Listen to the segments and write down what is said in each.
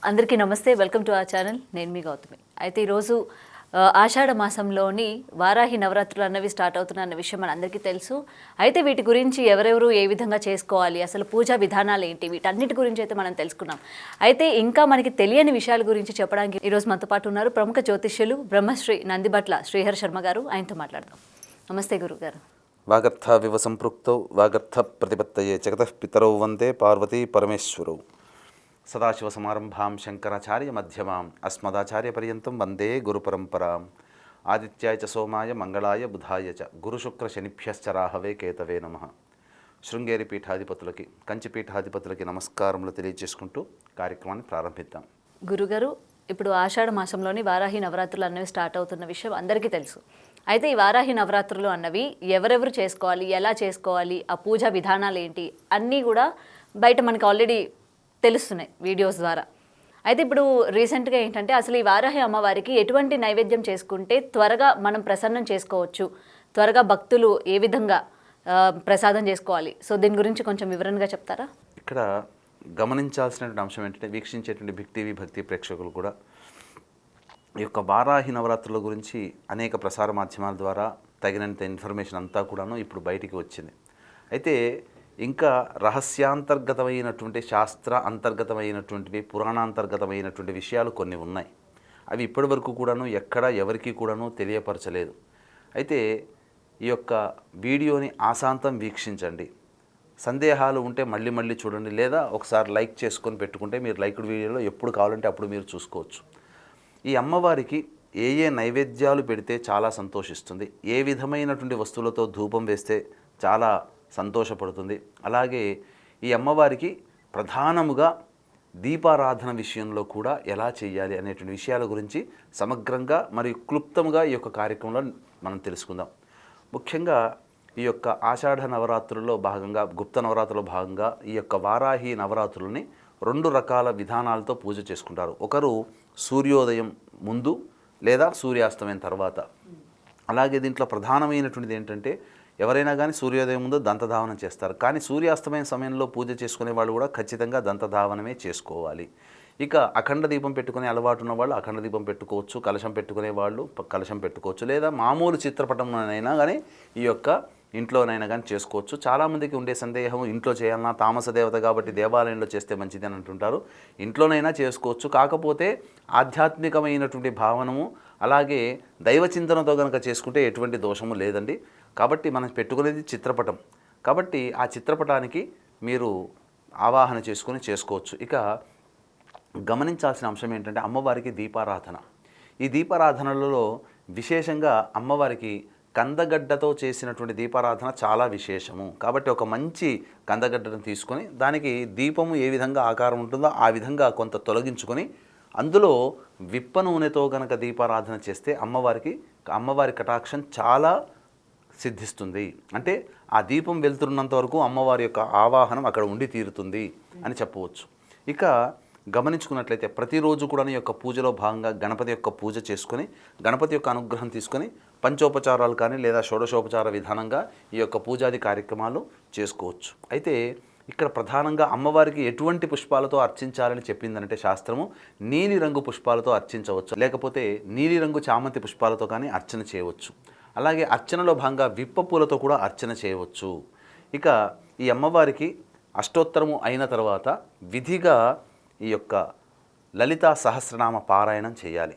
అందరికీ నమస్తే, welcome to our channel. నేను మీ గౌతమి. అయితే ఈరోజు ఆషాఢ మాసంలోని వారాహి నవరాత్రులు అన్నవి స్టార్ట్ అవుతున్న అన్న విషయం మనందరికీ తెలుసు. అయితే వీటి గురించి ఎవరెవరు ఏ విధంగా చేసుకోవాలి, అసలు పూజా విధానాలు ఏంటి, వీటన్నిటి గురించి అయితే మనం తెలుసుకున్నాం. అయితే ఇంకా మనకి తెలియని విషయాల గురించి చెప్పడానికి ఈరోజు మనతో పాటు ఉన్నారు ప్రముఖ జ్యోతిష్యులు బ్రహ్మశ్రీ నందిబట్ల శ్రీహర్ శర్మ గారు. ఆయనతో మాట్లాడదాం. నమస్తే గురుగారు. వాగర్థావివ సంపృక్తౌ వాగర్థ ప్రతిపత్తయే జగతః పితరౌ వందే పార్వతీ పరమేశ్వరౌ. సదాశివసమారంభాం శంకరాచార్య మధ్యమాం అస్మదాచార్య పర్యంతం వందే గురుపరంపరాం. ఆదిత్యాయ చ సోమాయ మంగళాయ బుధాయ చ గురుశుక్ర శనిభ్యశ్చ రాహవే కేతవే నమః. శృంగేరి పీఠాధిపతులకి, కంచి పీఠాధిపతులకి నమస్కారములు తెలియజేసుకుంటూ కార్యక్రమాన్ని ప్రారంభిద్దాం. గురుగారు, ఇప్పుడు ఆషాఢ మాసంలోని వారాహి నవరాత్రులు అన్నవి స్టార్ట్ అవుతున్న విషయం అందరికీ తెలుసు. అయితే ఈ వారాహి నవరాత్రులు అన్నవి ఎవరెవరు చేసుకోవాలి, ఎలా చేసుకోవాలి, ఆ పూజా విధానాలు ఏంటి అన్నీ కూడా బయట మనకు ఆల్రెడీ తెలుస్తున్నాయి వీడియోస్ ద్వారా. అయితే ఇప్పుడు రీసెంట్గా ఏంటంటే అసలు ఈ వారాహి అమ్మవారికి ఎటువంటి నైవేద్యం చేసుకుంటే త్వరగా మనం ప్రసన్నం చేసుకోవచ్చు, త్వరగా భక్తులు ఏ విధంగా ప్రసాదం చేసుకోవాలి, సో దీని గురించి కొంచెం వివరంగా చెప్తారా? ఇక్కడ గమనించాల్సినటువంటి అంశం ఏంటంటే, వీక్షించేటువంటి బిగ్ టీవీ భక్తి ప్రేక్షకులు కూడా ఈ యొక్క వారాహి నవరాత్రుల గురించి అనేక ప్రసార మాధ్యమాల ద్వారా తగినంత ఇన్ఫర్మేషన్ అంతా కూడాను ఇప్పుడు బయటికి వచ్చింది. అయితే ఇంకా రహస్యాంతర్గతమైనటువంటి శాస్త్ర అంతర్గతమైనటువంటివి, పురాణాంతర్గతమైనటువంటి విషయాలు కొన్ని ఉన్నాయి. అవి ఇప్పటి వరకు కూడాను ఎక్కడ ఎవరికి కూడాను తెలియపరచలేదు. అయితే ఈ యొక్క వీడియోని ఆశాంతం వీక్షించండి. సందేహాలు ఉంటే మళ్ళీ మళ్ళీ చూడండి, లేదా ఒకసారి లైక్ చేసుకొని పెట్టుకుంటే మీరు లైక్డ్ వీడియోలో ఎప్పుడు కావాలంటే అప్పుడు మీరు చూసుకోవచ్చు. ఈ అమ్మవారికి ఏ ఏ నైవేద్యాలు పెడితే చాలా సంతోషిస్తుంది, ఏ విధమైనటువంటి వస్తువులతో ధూపం వేస్తే చాలా సంతోషపడుతుంది, అలాగే ఈ అమ్మవారికి ప్రధానముగా దీపారాధన విషయంలో కూడా ఎలా చేయాలి అనేటువంటి విషయాల గురించి సమగ్రంగా మరియు క్లుప్తంగా ఈ యొక్క కార్యక్రమంలో మనం తెలుసుకుందాం. ముఖ్యంగా ఈ యొక్క ఆషాఢ నవరాత్రుల్లో భాగంగా, గుప్త నవరాత్రుల్లో భాగంగా ఈ యొక్క వారాహి నవరాత్రులని 2 రకాల విధానాలతో పూజ చేసుకుంటారు. ఒకరు సూర్యోదయం ముందు లేదా సూర్యాస్తమయం తర్వాత. అలాగే దీంట్లో ప్రధానమైనటువంటిది ఏంటంటే, ఎవరైనా కానీ సూర్యోదయం ముందు దంతధావనం చేస్తారు, కానీ సూర్యాస్తమయం సమయంలో పూజ చేసుకునే వాళ్ళు కూడా ఖచ్చితంగా దంతధావనమే చేసుకోవాలి. ఇక అఖండ దీపం పెట్టుకునే అలవాటు ఉన్న వాళ్ళు అఖండ దీపం పెట్టుకోవచ్చు, కలశం పెట్టుకునే వాళ్ళు కలశం పెట్టుకోవచ్చు, లేదా మామూలు చిత్రపటంలోనైనా కానీ ఈ యొక్క ఇంట్లోనైనా కానీ చేసుకోవచ్చు. చాలామందికి ఉండే సందేహం, ఇంట్లో చేయాలన్నా, తామస దేవత కాబట్టి దేవాలయంలో చేస్తే మంచిది అని అంటుంటారు. ఇంట్లోనైనా చేసుకోవచ్చు, కాకపోతే ఆధ్యాత్మికమైనటువంటి భావనము అలాగే దైవచింతనతో కనుక చేసుకుంటే ఎటువంటి దోషము లేదండి. కాబట్టి మనం పెట్టుకునేది చిత్రపటం, కాబట్టి ఆ చిత్రపటానికి మీరు ఆవాహన చేసుకొని చేసుకోవచ్చు. ఇక గమనించాల్సిన అంశం ఏంటంటే, అమ్మవారికి దీపారాధన. ఈ దీపారాధనలలో విశేషంగా అమ్మవారికి కందగడ్డతో చేసినటువంటి దీపారాధన చాలా విశేషము. కాబట్టి ఒక మంచి కందగడ్డను తీసుకొని దానికి దీపము ఏ విధంగా ఆకారం ఉంటుందో ఆ విధంగా కొంత తొలగించుకొని అందులో విప్ప నూనెతో కనుక దీపారాధన చేస్తే అమ్మవారి కటాక్షం చాలా సిద్ధిస్తుంది. అంటే ఆ దీపం వెళ్తున్నంత వరకు అమ్మవారి యొక్క ఆవాహనం అక్కడ ఉండి తీరుతుంది అని చెప్పవచ్చు. ఇక గమనించుకున్నట్లయితే ప్రతిరోజు కూడా ఈ యొక్క పూజలో భాగంగా గణపతి యొక్క పూజ చేసుకొని, గణపతి యొక్క అనుగ్రహం తీసుకొని పంచోపచారాలు కానీ లేదా షోడశోపచార విధానంగా ఈ యొక్క పూజాది కార్యక్రమాలు చేసుకోవచ్చు. అయితే ఇక్కడ ప్రధానంగా అమ్మవారికి ఎటువంటి పుష్పాలతో అర్చించాలని చెప్పిందంటే శాస్త్రము, నీలిరంగు పుష్పాలతో అర్చించవచ్చు, లేకపోతే నీలిరంగు చామంతి పుష్పాలతో కానీ అర్చన చేయవచ్చు. అలాగే అర్చనలో భాగంగా విప్ప పూలతో కూడా అర్చన చేయవచ్చు. ఇక ఈ అమ్మవారికి అష్టోత్తరము అయిన తర్వాత విధిగా ఈ యొక్క లలితా సహస్రనామ పారాయణం చేయాలి.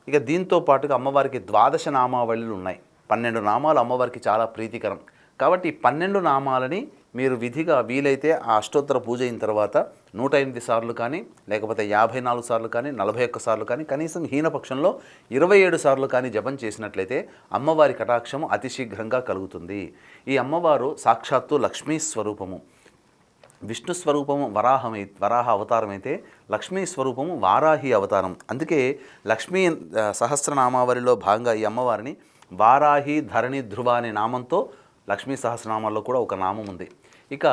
ఇక దీంతో పాటుగా అమ్మవారికి 12 నామావళులు ఉన్నాయి. 12 నామాలు అమ్మవారికి చాలా ప్రీతికరం. కాబట్టి 12 నామాలని మీరు విధిగా వీలైతే ఆ అష్టోత్తర పూజ అయిన తర్వాత 108 సార్లు కానీ, లేకపోతే 54 సార్లు కానీ, 41 సార్లు కానీ, కనీసం హీనపక్షంలో 27 సార్లు కానీ జపం చేసినట్లయితే అమ్మవారి కటాక్షము అతి శీఘ్రంగా కలుగుతుంది. ఈ అమ్మవారు సాక్షాత్తు లక్ష్మీ స్వరూపము. విష్ణు స్వరూపము వరాహ అవతారం అయితే, లక్ష్మీ స్వరూపము వారాహి అవతారం. అందుకే లక్ష్మీ సహస్రనామావళిలో భాగంగా ఈ అమ్మవారిని వారాహి ధరణి ధ్రువ అనే నామంతో లక్ష్మీ సహస్రనామాల్లో కూడా ఒక నామం ఉంది. ఇక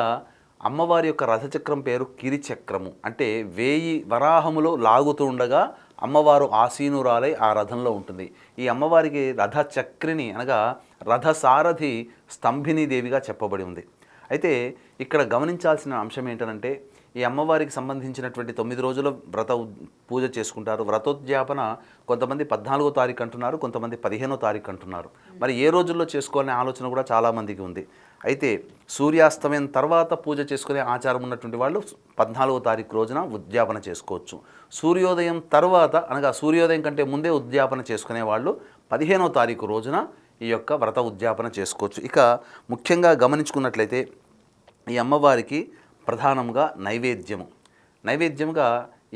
అమ్మవారి యొక్క రథచక్రం పేరు కిరిచక్రము. అంటే 1000 వరాహములు లాగుతూ ఉండగా అమ్మవారు ఆసీనురాలై ఆ రథంలో ఉంటుంది. ఈ అమ్మవారికి రథచక్రిని అనగా రథసారథి స్తంభిని దేవిగా చెప్పబడి ఉంది. అయితే ఇక్కడ గమనించాల్సిన అంశం ఏంటంటే, ఈ అమ్మవారికి సంబంధించినటువంటి 9 రోజుల పూజ చేసుకుంటారు. వ్రతోద్యాపన కొంతమంది 14వ తారీఖు అంటున్నారు, కొంతమంది 15వ తారీఖు అంటున్నారు. మరి ఏ రోజుల్లో చేసుకోవాలనే ఆలోచన కూడా చాలామందికి ఉంది. అయితే సూర్యాస్తమయం తర్వాత పూజ చేసుకునే ఆచారం ఉన్నటువంటి వాళ్ళు 14వ తారీఖు రోజున ఉద్యాపన చేసుకోవచ్చు. సూర్యోదయం తర్వాత అనగా సూర్యోదయం కంటే ముందే ఉద్యాపన చేసుకునే వాళ్ళు 15వ తారీఖు రోజున ఈ యొక్క వ్రత ఉద్యాపన చేసుకోవచ్చు. ఇక ముఖ్యంగా గమనించుకున్నట్లయితే ఈ అమ్మవారికి ప్రధానంగా నైవేద్యముగా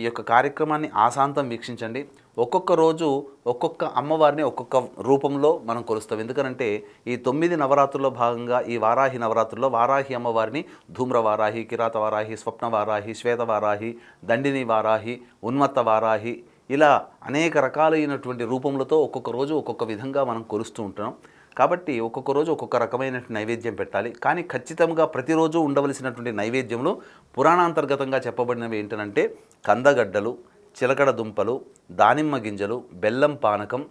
ఈ యొక్క కార్యక్రమాన్ని ఆశాంతం వీక్షించండి. ఒక్కొక్క రోజు ఒక్కొక్క అమ్మవారిని ఒక్కొక్క రూపంలో మనం కొలుస్తాం. ఎందుకనంటే ఈ 9 నవరాత్రుల్లో భాగంగా ఈ వారాహి నవరాత్రుల్లో వారాహి అమ్మవారిని ధూమ్ర వారాహి, కిరాత వారాహి, స్వప్న వారాహి, శ్వేత వారాహి, దండిని వారాహి, ఉన్మత్త వారాహి, ఇలా అనేక రకాలైనటువంటి రూపములతో ఒక్కొక్క రోజు ఒక్కొక్క విధంగా మనం కొలుస్తూ ఉంటున్నాం. కాబట్టి ఒక్కొక్క రోజు ఒక్కొక్క రకమైన నైవేద్యం పెట్టాలి. కానీ ఖచ్చితంగా ప్రతిరోజు ఉండవలసినటువంటి నైవేద్యంలో పురాణాంతర్గతంగా చెప్పబడినవి ఏంటంటే కందగడ్డలు, చిలకడ దుంపలు, దానిమ్మ గింజలు, బెల్లం పానకం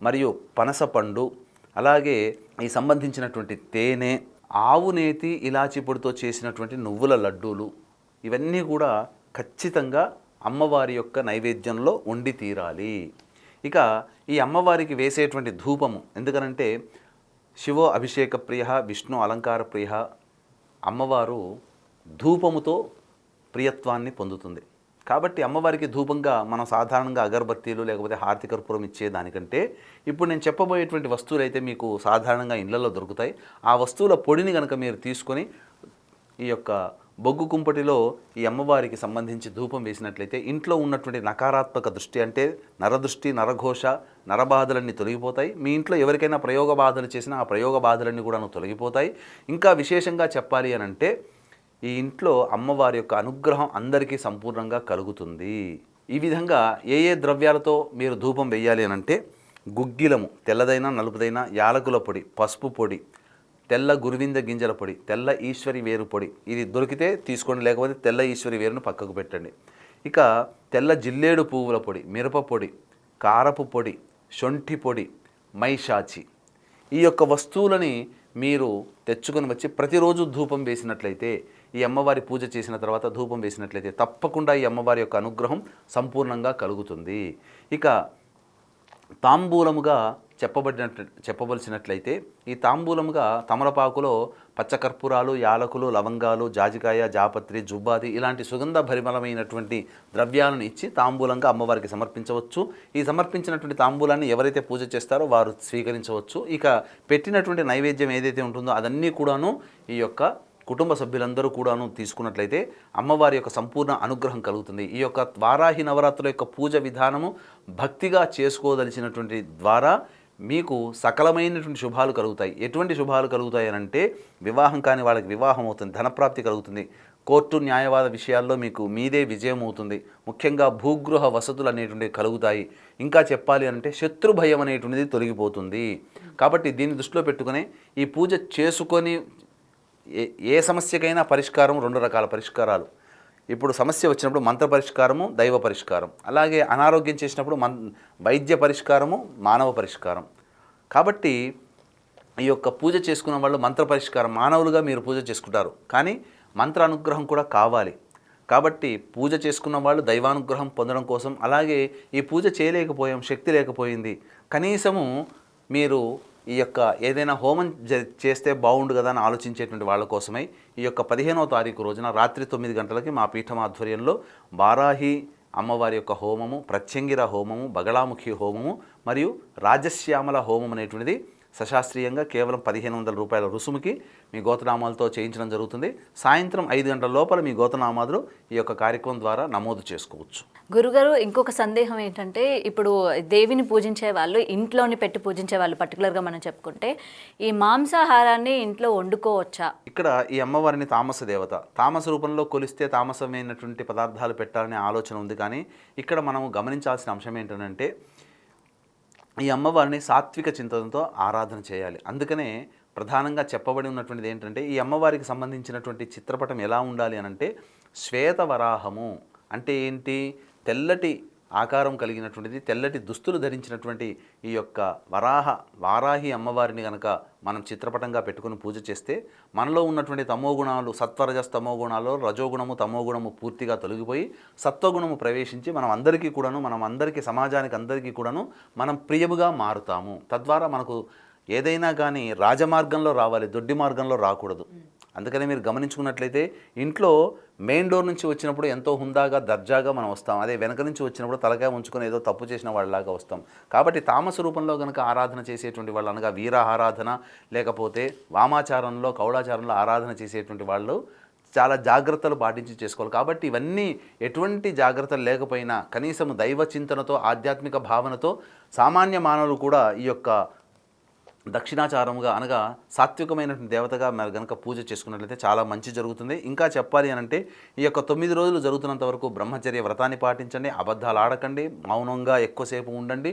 మరియు పనసపండు, అలాగే ఈ సంబంధించినటువంటి తేనె, ఆవు నేతి, ఇలాచి పొడితో చేసినటువంటి నువ్వుల లడ్డూలు, ఇవన్నీ కూడా ఖచ్చితంగా అమ్మవారి యొక్క నైవేద్యంలో ఉండి తీరాలి. ఇక ఈ అమ్మవారికి వేసేటువంటి ధూపము, ఎందుకనంటే శివో అభిషేక ప్రియ, విష్ణు అలంకార ప్రియ, అమ్మవారు ధూపముతో ప్రియత్వాన్ని పొందుతుంది. కాబట్టి అమ్మవారికి ధూపంగా మనం సాధారణంగా అగరబత్తీలు లేకపోతే హారతి కర్పూరం ఇచ్చేదానికంటే ఇప్పుడు నేను చెప్పబోయేటువంటి వస్తువులు అయితే మీకు సాధారణంగా ఇళ్లలో దొరుకుతాయి. ఆ వస్తువుల పొడిని కనుక మీరు తీసుకొని ఈ యొక్క బొగ్గు కుంపటిలో ఈ అమ్మవారికి సంబంధించి ధూపం వేసినట్లయితే ఇంట్లో ఉన్నటువంటి నకారాత్మక దృష్టి, అంటే నరదృష్టి, నరఘోష, నరబాధలన్నీ తొలగిపోతాయి. మీ ఇంట్లో ఎవరికైనా ప్రయోగ బాధలు చేసినా ఆ ప్రయోగ బాధలన్నీ కూడా తొలగిపోతాయి. ఇంకా విశేషంగా చెప్పాలి అని అంటే ఈ ఇంట్లో అమ్మవారి యొక్క అనుగ్రహం అందరికీ సంపూర్ణంగా కలుగుతుంది. ఈ విధంగా ఏ ద్రవ్యాలతో మీరు ధూపం వేయాలి అని అంటే గుగ్గిలము, తెల్లదైనా నలుపుదైనా, యాలకుల పొడి, పసుపు పొడి, తెల్ల గురువింద గింజల పొడి, తెల్ల ఈశ్వరి వేరు పొడి, ఇది దొరికితే తీసుకోండి, లేకపోతే తెల్ల ఈశ్వరి వేరును పక్కకు పెట్టండి. ఇక తెల్ల జిల్లేడు పువ్వుల పొడి, మిరప పొడి, కారపు పొడి, శొంఠి పొడి, మైషాచి, ఈ యొక్క వస్తువులని మీరు తెచ్చుకొని వచ్చి ప్రతిరోజు ధూపం వేసినట్లయితే, ఈ అమ్మవారి పూజ చేసిన తర్వాత ధూపం వేసినట్లయితే తప్పకుండా ఈ అమ్మవారి యొక్క అనుగ్రహం సంపూర్ణంగా కలుగుతుంది. ఇక తాంబూలముగా చెప్పవలసినట్లయితే ఈ తాంబూలముగా తమలపాకులో పచ్చకర్పూరాలు, యాలకులు, లవంగాలు, జాజికాయ, జాపత్రి, జుబ్బాది ఇలాంటి సుగంధ భరిమలమైనటువంటి ద్రవ్యాలను ఇచ్చి తాంబూలంగా అమ్మవారికి సమర్పించవచ్చు. ఈ సమర్పించినటువంటి తాంబూలాన్ని ఎవరైతే పూజ చేస్తారో వారు స్వీకరించవచ్చు. ఇక పెట్టినటువంటి నైవేద్యం ఏదైతే ఉంటుందో అదన్నీ కూడాను ఈ యొక్క కుటుంబ సభ్యులందరూ కూడాను తీసుకున్నట్లయితే అమ్మవారి యొక్క సంపూర్ణ అనుగ్రహం కలుగుతుంది. ఈ యొక్క వారాహి నవరాత్రుల యొక్క పూజ విధానము భక్తిగా చేసుకోదలిచినటువంటి ద్వారా మీకు సకలమైనటువంటి శుభాలు కలుగుతాయి. ఎటువంటి శుభాలు కలుగుతాయి అని అంటే వివాహం కాని వాళ్ళకి వివాహం అవుతుంది, ధనప్రాప్తి కలుగుతుంది, కోర్టు న్యాయవాద విషయాల్లో మీకు మీదే విజయం అవుతుంది, ముఖ్యంగా భూగృహ వసతులు అనేటువంటివి కలుగుతాయి. ఇంకా చెప్పాలి అంటే శత్రు భయం అనేటువంటిది తొలగిపోతుంది. కాబట్టి దీన్ని దృష్టిలో పెట్టుకుని ఈ పూజ చేసుకొని ఏ సమస్యకైనా పరిష్కారం 2 రకాల పరిష్కారాలు. ఇప్పుడు సమస్య వచ్చినప్పుడు మంత్ర పరిష్కారము, దైవ పరిష్కారం, అలాగే అనారోగ్యం చేసినప్పుడు వైద్య పరిష్కారము, మానవ పరిష్కారం. కాబట్టి ఈ యొక్క పూజ చేసుకున్న వాళ్ళు మంత్ర పరిష్కారం, మానవులుగా మీరు పూజ చేసుకుంటారు, కానీ మంత్ర అనుగ్రహం కూడా కావాలి. కాబట్టి పూజ చేసుకున్న వాళ్ళు దైవానుగ్రహం పొందడం కోసం, అలాగే ఈ పూజ చేయలేకపోయాం, శక్తి లేకపోయింది, కనీసము మీరు ఈ యొక్క ఏదైనా హోమం చేస్తే బాగుండు కదా అని ఆలోచించేటువంటి వాళ్ళ కోసమై ఈ యొక్క 15వ తారీఖు రోజున రాత్రి 9 గంటలకి మా పీఠం ఆధ్వర్యంలో వారాహి అమ్మవారి యొక్క హోమము, ప్రత్యంగిర హోమము, బగళాముఖి హోమము మరియు రాజశ్యామల హోమం అనేటువంటిది సశాస్త్రీయంగా కేవలం 1500 రూపాయల రుసుముకి మీ గోత్రనామాలతో చేయించడం జరుగుతుంది. సాయంత్రం 5 గంటల లోపల మీ గోత్రనామాలు ఈ యొక్క కార్యక్రమం ద్వారా నమోదు చేసుకోవచ్చు. గురుగారు, ఇంకొక సందేహం ఏంటంటే ఇప్పుడు దేవిని పూజించే వాళ్ళు, ఇంట్లోని పెట్టి పూజించే వాళ్ళు పర్టికులర్గా మనం చెప్పుకుంటే ఈ మాంసాహారాన్ని ఇంట్లో వండుకోవచ్చా? ఇక్కడ ఈ అమ్మవారిని తామస దేవత, తామస రూపంలో కొలిస్తే తామసమైనటువంటి పదార్థాలు పెట్టాలనే ఆలోచన ఉంది. కానీ ఇక్కడ మనము గమనించాల్సిన అంశం ఏంటంటే ఈ అమ్మవారిని సాత్విక చింతనతో ఆరాధన చేయాలి. అందుకనే ప్రధానంగా చెప్పబడి ఉన్నటువంటిది ఏంటంటే ఈ అమ్మవారికి సంబంధించినటువంటి చిత్రపటం ఎలా ఉండాలి అని అంటే శ్వేతవరాహము అంటే ఏంటి, తెల్లటి ఆకారం కలిగినటువంటిది, తెల్లటి దుస్తులు ధరించినటువంటి ఈ యొక్క వారాహి అమ్మవారిని కనుక మనం చిత్రపటంగా పెట్టుకుని పూజ చేస్తే మనలో ఉన్నటువంటి తమోగుణాలు, సత్వరజస్ తమోగుణాలు, రజోగుణము తమోగుణము పూర్తిగా తొలగిపోయి సత్వగుణము ప్రవేశించి మనం అందరికీ సమాజానికి అందరికీ కూడాను మనం ప్రియముగా మారుతాము. తద్వారా మనకు ఏదైనా కానీ రాజమార్గంలో రావాలి, దొడ్డి మార్గంలో రాకూడదు. అందుకనే మీరు గమనించుకున్నట్లయితే ఇంట్లో మెయిన్ డోర్ నుంచి వచ్చినప్పుడు ఎంతో హుందాగా దర్జాగా మనం వస్తాం. అదే వెనక నుంచి వచ్చినప్పుడు తలకాయ ఉంచుకొని ఏదో తప్పు చేసిన వాళ్ళలాగా వస్తాం. కాబట్టి తామస రూపంలో కనుక ఆరాధన చేసేటువంటి వాళ్ళు, అనగా వీర ఆరాధన లేకపోతే వామాచారంలో కౌళాచారంలో ఆరాధన చేసేటువంటి వాళ్ళు చాలా జాగ్రత్తలు పాటించి చేసుకోవాలి. కాబట్టి ఇవన్నీ ఎటువంటి జాగ్రత్తలు లేకపోయినా కనీసం దైవ చింతనతో, ఆధ్యాత్మిక భావనతో సామాన్య మానవులు కూడా ఈ యొక్క దక్షిణాచారముగా అనగా సాత్వికమైనటువంటి దేవతగా మరి కనుక పూజ చేసుకున్నట్లయితే చాలా మంచి జరుగుతుంది. ఇంకా చెప్పాలి అని అంటే ఈ యొక్క 9 రోజులు జరుగుతున్నంత వరకు బ్రహ్మచర్య వ్రతాన్ని పాటించండి, అబద్ధాలు ఆడకండి, మౌనంగా ఎక్కువసేపు ఉండండి,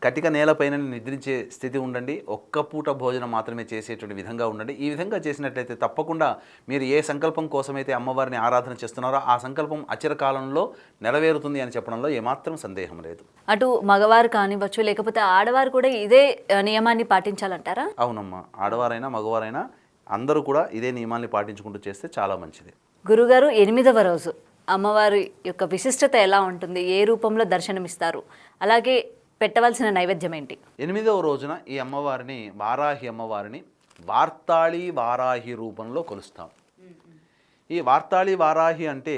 కటిక నేలపైన నిద్రించే స్థితి ఉండండి, ఒక్క పూట భోజనం మాత్రమే చేసేటువంటి విధంగా ఉండండి. ఈ విధంగా చేసినట్లయితే తప్పకుండా మీరు ఏ సంకల్పం కోసమైతే అమ్మవారిని ఆరాధన చేస్తున్నారో ఆ సంకల్పం అచిరకాలంలో నెరవేరుతుంది అని చెప్పడంలో ఏమాత్రం సందేహం లేదు. అటు మగవారు కానివ్వచ్చు, లేకపోతే ఆడవారు కూడా ఇదే నియమాన్ని పాటించాలంటారా? అవునమ్మా, ఆడవారైనా మగవారైనా అందరూ కూడా ఇదే నియమాన్ని పాటించుకుంటూ చేస్తే చాలా మంచిది. గురుగారు, 8వ రోజు అమ్మవారి యొక్క విశిష్టత ఎలా ఉంటుంది? ఏ రూపంలో దర్శనమిస్తారు? అలాగే పెట్టవలసిన నైవేద్యం ఏంటి? 8వ రోజున ఈ అమ్మవారిని, వారాహి అమ్మవారిని వార్తాళి వారాహి రూపంలో కొలుస్తాం. ఈ వార్తాళి వారాహి అంటే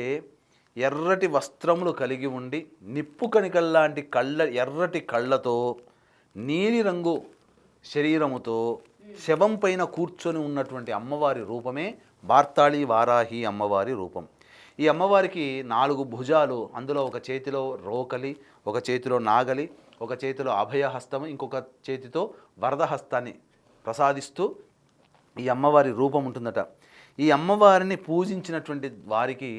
ఎర్రటి వస్త్రములు కలిగి ఉండి నిప్పు కణికల్లాంటి ఎర్రటి కళ్ళతో, నీలిరంగు శరీరముతో శవం పైన కూర్చొని ఉన్నటువంటి అమ్మవారి రూపమే వార్తాళి వారాహి అమ్మవారి రూపం. ఈ అమ్మవారికి 4 భుజాలు, అందులో ఒక చేతిలో రోకలి, ఒక చేతిలో నాగలి, ఒక చేతిలో అభయహస్తము, ఇంకొక చేతితో వరదహస్తాన్ని ప్రసాదిస్తూ ఈ అమ్మవారి రూపం ఉంటుందట. ఈ అమ్మవారిని పూజించినటువంటి వారికి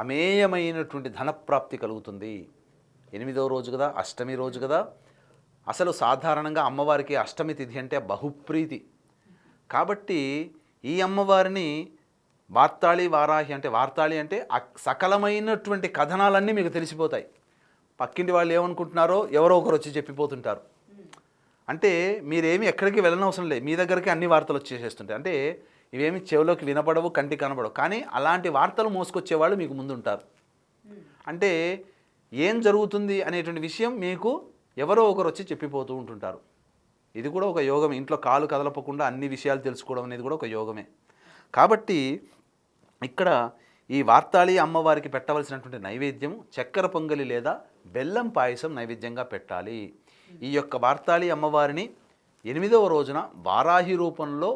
అమేయమైనటువంటి ధనప్రాప్తి కలుగుతుంది. 8వ రోజు కదా, అష్టమి రోజు కదా. అసలు సాధారణంగా అమ్మవారికి అష్టమి తిథి అంటే బహుప్రీతి. కాబట్టి ఈ అమ్మవారిని వార్తాళి వారాహి అంటే, వార్తాళి అంటే సకలమైనటువంటి కథనాలన్నీ మీకు తెలిసిపోతాయి. పక్కింటి వాళ్ళు ఏమనుకుంటున్నారో ఎవరో ఒకరు వచ్చి చెప్పిపోతుంటారు. అంటే మీరేమి ఎక్కడికి వెళ్ళనవసరం లేదు, మీ దగ్గరికి అన్ని వార్తలు వచ్చేసేస్తుంటాయి. అంటే ఇవేమి చెవిలోకి వినపడవు, కంటికి కనపడవు, కానీ అలాంటి వార్తలు మోసుకొచ్చేవాళ్ళు మీకు ముందు ఉంటారు. అంటే ఏం జరుగుతుంది అనేటువంటి విషయం మీకు ఎవరో ఒకరు వచ్చి చెప్పిపోతూ ఉంటుంటారు. ఇది కూడా ఒక యోగం. ఇంట్లో కాలు కదలపకుండా అన్ని విషయాలు తెలుసుకోవడం అనేది కూడా ఒక యోగమే. కాబట్టి ఇక్కడ ఈ వార్తాళి అమ్మవారికి పెట్టవలసినటువంటి నైవేద్యం చక్కెర పొంగలి లేదా బెల్లం పాయసం నైవేద్యంగా పెట్టాలి. ఈ యొక్క వార్తాళి అమ్మవారిని 8వ రోజున వారాహి రూపంలో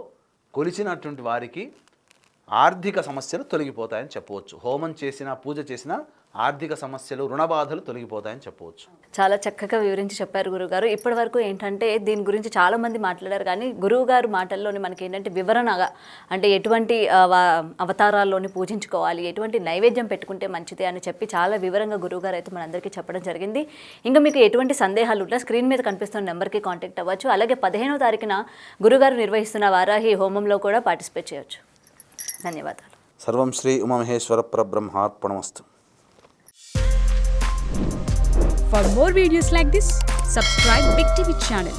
కొలిచినటువంటి వారికి ఆర్థిక సమస్యలు తొలగిపోతాయని చెప్పవచ్చు. హోమం చేసినా, పూజ చేసినా ఆర్థిక సమస్యలు, రుణబాధలు తొలగిపోతాయని చెప్పవచ్చు. చాలా చక్కగా వివరించి చెప్పారు గురువుగారు. ఇప్పటి వరకు ఏంటంటే దీని గురించి చాలామంది మాట్లాడారు, కానీ గురువుగారు మాటల్లోని మనకి ఏంటంటే వివరణగా, అంటే ఎటువంటి అవతారాల్లోని పూజించుకోవాలి, ఎటువంటి నైవేద్యం పెట్టుకుంటే మంచిది అని చెప్పి చాలా వివరంగా గురువుగారు అయితే మనందరికీ చెప్పడం జరిగింది. ఇంకా మీకు ఎటువంటి సందేహాలు ఉన్నా స్క్రీన్ మీద కనిపిస్తున్న నెంబర్కి కాంటాక్ట్ అవ్వచ్చు. అలాగే 15వ తారీఖున గురుగారు నిర్వహిస్తున్న వారాహి హోమంలో కూడా పార్టిసిపేట్ చేయవచ్చు. ధన్యవాదాలు. సర్వం Shri Umamaheshwara పరబ్రహ్మార్పణమస్తు. For more videos like this, subscribe Big TV channel.